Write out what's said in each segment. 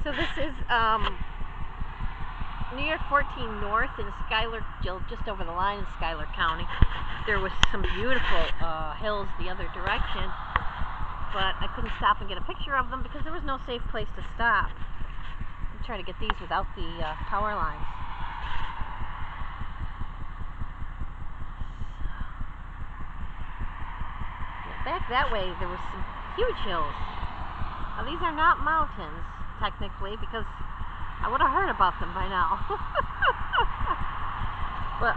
So this is New York 14 North in Schuyler, just over the line in Schuyler County. There was some beautiful hills the other direction, but I couldn't stop and get a picture of them because there was no safe place to stop. I'm trying to get these without the power lines. Back that way there were some huge hills. Now these are not mountains technically because I would have heard about them by now. But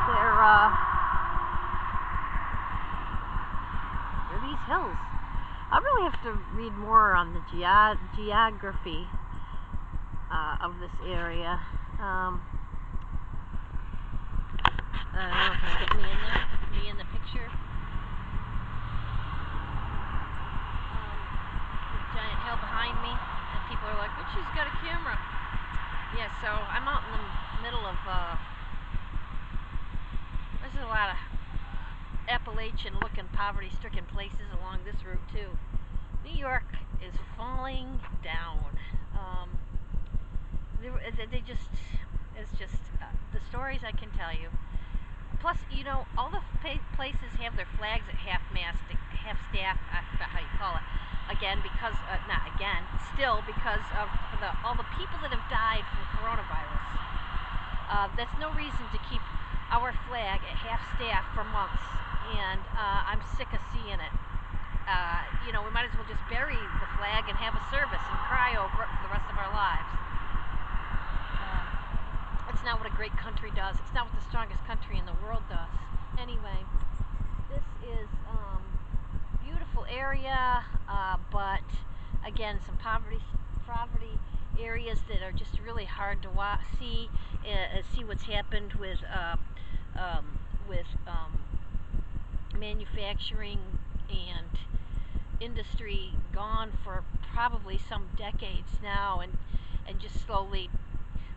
they're these hills. I really have to read more on the geography of this area. I don't know, can you get me in there? Me in the picture? Giant hill behind me, and people are like, but she's got a camera. Yeah, so I'm out in the middle of, there's a lot of Appalachian-looking, poverty-stricken places along this route, too. New York is falling down. It's just, the stories I can tell you. Plus, you know, all the places have their flags at half-mast, half-staff, I forgot how you call it. Again, because, not again, still because of all the people that have died from coronavirus. That's no reason to keep our flag at half-staff for months, and I'm sick of seeing it. You know, we might as well just bury the flag and have a service and cry over it for the rest of our lives. It's not what a great country does. It's not what the strongest country in the world does. Anyway, this is beautiful area, but again, some poverty areas that are just really hard to see what's happened with manufacturing and industry gone for probably some decades now, and just slowly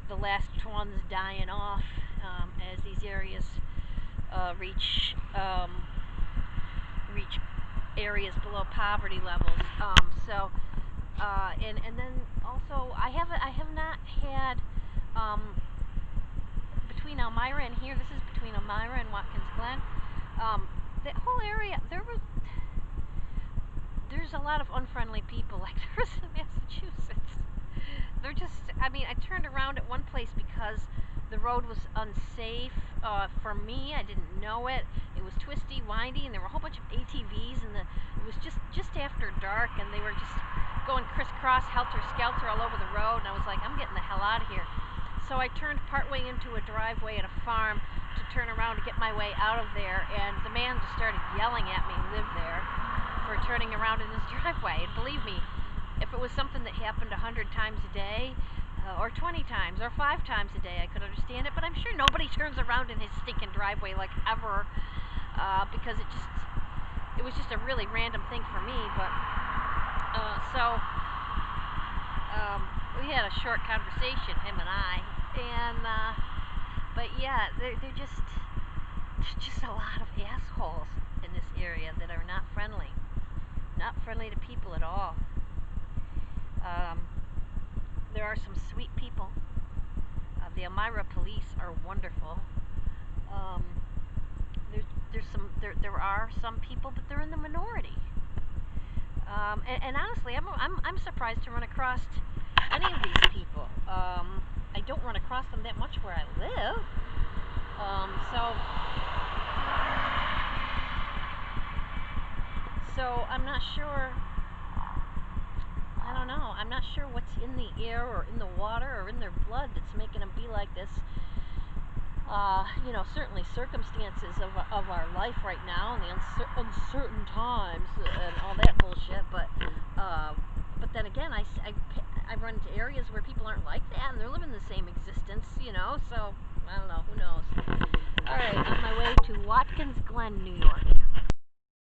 the last ones dying off as these areas reach areas below poverty levels. And then also I have not had between Elmira and here. This is between Elmira and Watkins Glen. That whole area there's a lot of unfriendly people, like there is in Massachusetts. They're just, I mean, I turned around at one place because the road was unsafe for me. I didn't know it. It was twisty, windy, and there were a whole bunch of ATVs, and it was just after dark, and they were just going crisscross, helter-skelter all over the road, and I was like, I'm getting the hell out of here. So I turned partway into a driveway at a farm to turn around to get my way out of there, and the man just started yelling at me who lived there for turning around in his driveway. And believe me, if it was something that happened 100 times a day, or 20 times, or 5 times a day, I could understand it, but I'm sure nobody turns around in his stinking driveway like ever, because it was just a really random thing for me. But we had a short conversation, him and I, and but yeah, there's just a lot of assholes in this area that are not friendly to people at all. There are some sweet people. The Elmira police are wonderful. There are some people, but they're in the minority. And honestly, I'm surprised to run across any of these people. I don't run across them that much where I live. So I'm not sure. I don't know. I'm not sure what's in the air or in the water or in their blood that's making them be like this. You know, certainly circumstances of our life right now and the uncertain times and all that bullshit. But then again, I run into areas where people aren't like that and they're living the same existence. You know, so I don't know. Who knows? All right, on my way to Watkins Glen, New York.